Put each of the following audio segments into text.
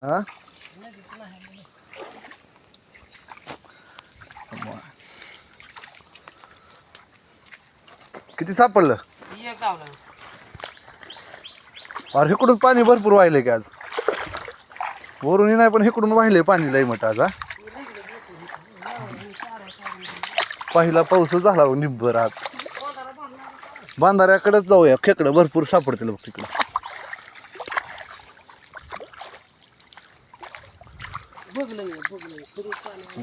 हा किती सापडलं? अरे इकडून पाणी भरपूर वाहिले की आज वरून नाही पण इकडून वाहिले पाणी लई मोठं आज. पहिला पाऊस झाला निब्बर आज. बांधाऱ्याकडेच जाऊया, खेकडं भरपूर सापडतील बघ तिकडं.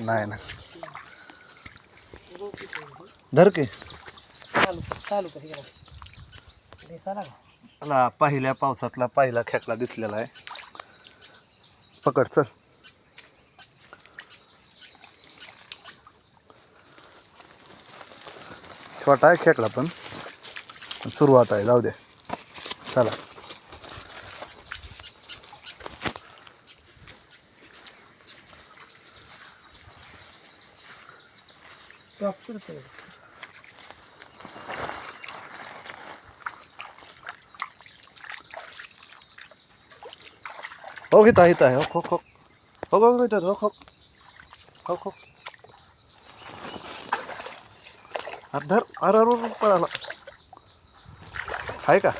नाही ना धर की मला पहिल्या पावसातला पहिला खेकडा दिसलेला आहे. पकड चल. छोटा आहे खेकडा पण सुरुवात आहे. जाऊ दे चला. हो घेता येत आहे. हो हो हो हो घेतात. हो हो हो हो अरे धर. अरे अरे पळाला आहे का?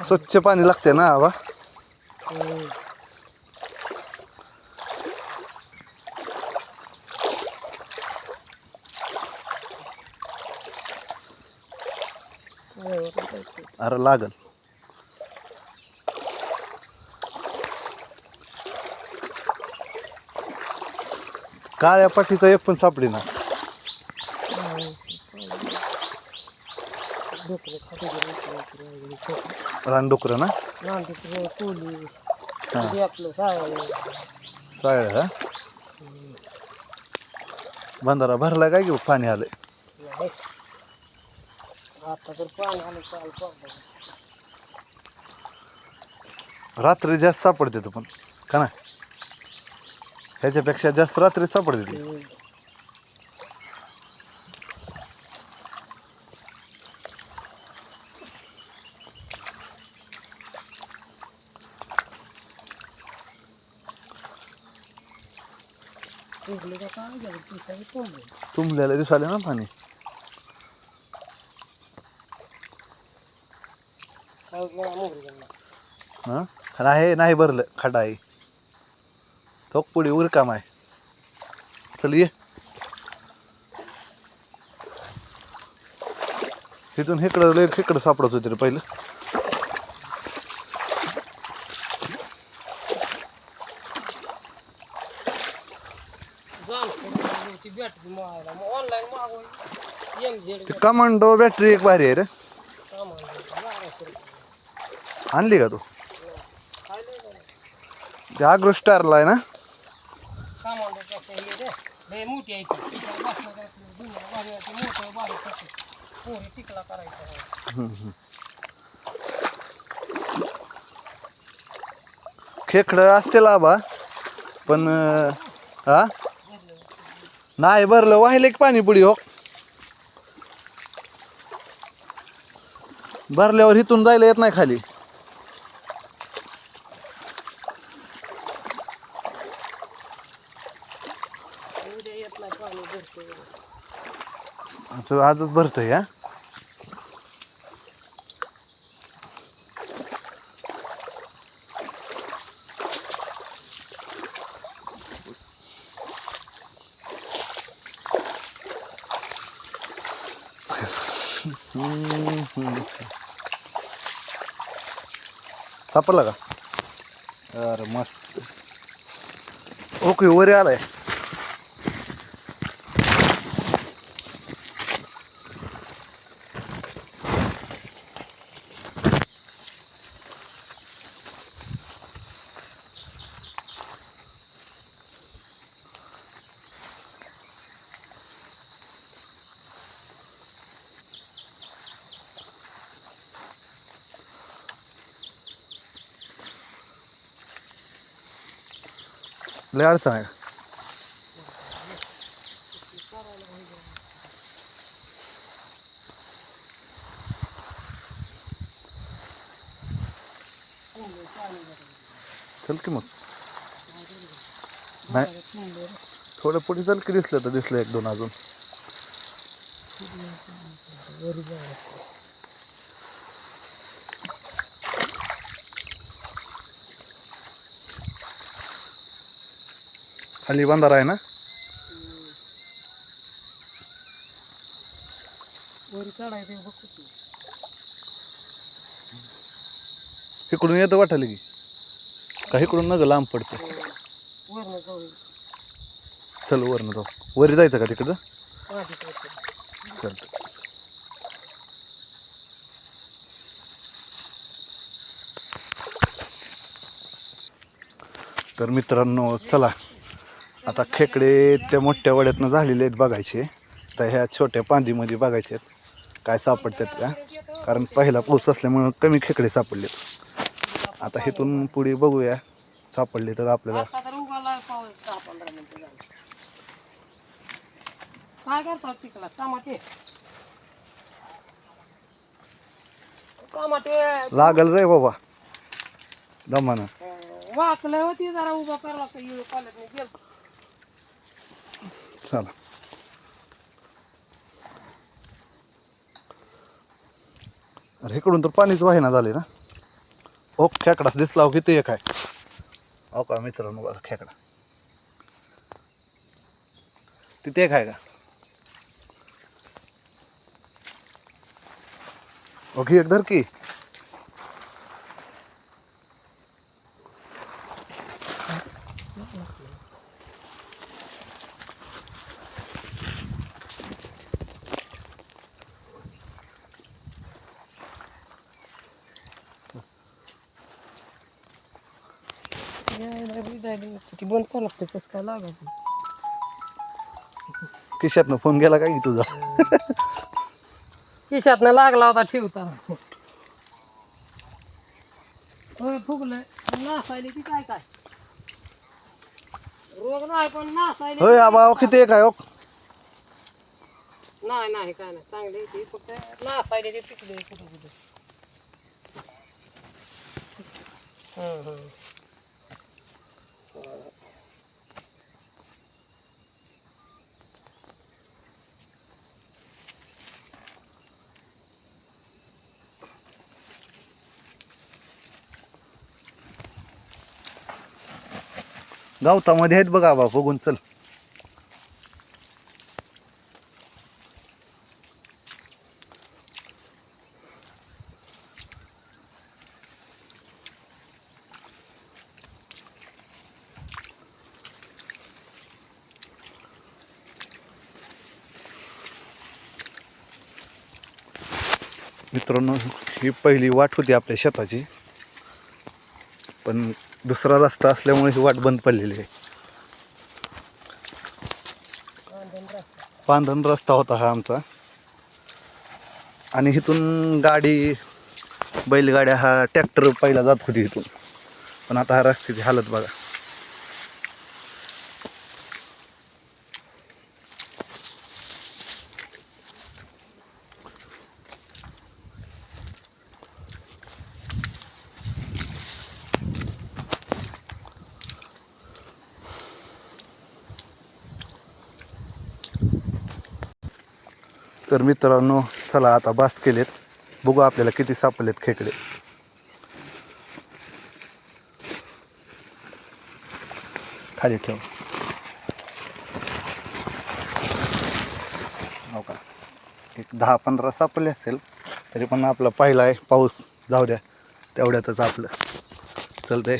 स्वच्छ पाणी लागते ना आबा. अरे लागल. काळ्या पाठीचा एक पण सापडी ना. रानडुकर ना. साळ हा बंधारा भरला काय घेऊ पाणी आलंय. रात्री जास्त सापडते तो पण का ना. ह्याच्यापेक्षा जास्त रात्री सापडते ती. तुंबलेल्या दिसाले ना पाणी. हा आहे नाही भरलं खडा आहे. थोक पुढे उरकाम आहे. चल ये इथून इकडं सापडत होते रे पहिलं. ते कमांडो बॅटरी एक भारी आहे रे. आणली का तू? ते आग्रो स्टारला आहे ना. खेकडं असतील आबा पण हा नाही भरलं. वाहिले की पाणी पुढे. हो भरल्यावर इथून जायला येत नाही खाली. आजच भरतंय हा. सापडला का? अरे मस्त. ओके वर आलाय. लय अडचण आहे. चल की मग. नाही थोडं पुढे चल की, दिसलं तर दिसलं एक दोन अजून. खाली बंधारा आहे ना. इकडून येतं वाटायला की का इकडून नग लांब पडतं. चल वरनं जाऊ. वरी जायचं का तिकडं. चल. तर मित्रांनो चला आता खेकडे त्या मोठ्या वड्यातनं झालेले आहेत बघायचे. तर ह्या छोट्या पांदीमध्ये बघायचे आहेत काय सापडतात का, कारण पहिला पाऊस असल्यामुळं कमी खेकडे सापडलेत. आता इथून पुढे बघूया सापडले तर आपल्याला. काय करतात तिकडला टमाटे टमाटे लागल रे बाबा दमानं. वाचलं होती जरा उभा करायला लागतं येळ पाल्यात गेल. चला अरे इकडून तर पाणीच वाहिना झाले ना. ओ खेकडा दिसला हो किती एक आहे. हो का मित्रांनो बघा खेकडा तिथे एक आहे का. ओके एक धर की. ती बंद करावं लागतं कसं काय लागायचं. खिशातनं फोन गेला काय की तुझा. खिशातनं लागला होता ठेवता. होय फुगलं नासायले की काय काय रोग नाही पण नासायले. होय आबा किती एक आहे. ओ नाही नाही काय नाही चांगले ते फक्त नासायले ते पिकले कुठं कुठं. गावतामध्ये आहेत बघा आबा बघून चल. मित्रांनो ही पहिली वाट होती आपल्या शेताची, पण दुसरा रस्ता असल्यामुळे ही वाट बंद पडलेली आहे. पांधन रस्ता होता हा आमचा, आणि इथून गाडी बैलगाड्या हा ट्रॅक्टर पहिला जात होती इथून, पण आता हा रस्त्याची हालत बघा. तर मित्रांनो चला आता बास केलेत, बघू आपल्याला किती सापडलेत खेकडे. खाली ठेव. हो का एक 10-15 सापडले असेल तरी, पण आपला पहिला आहे पाऊस, जाऊ द्या तेवढ्यातच आपलं चलतंय.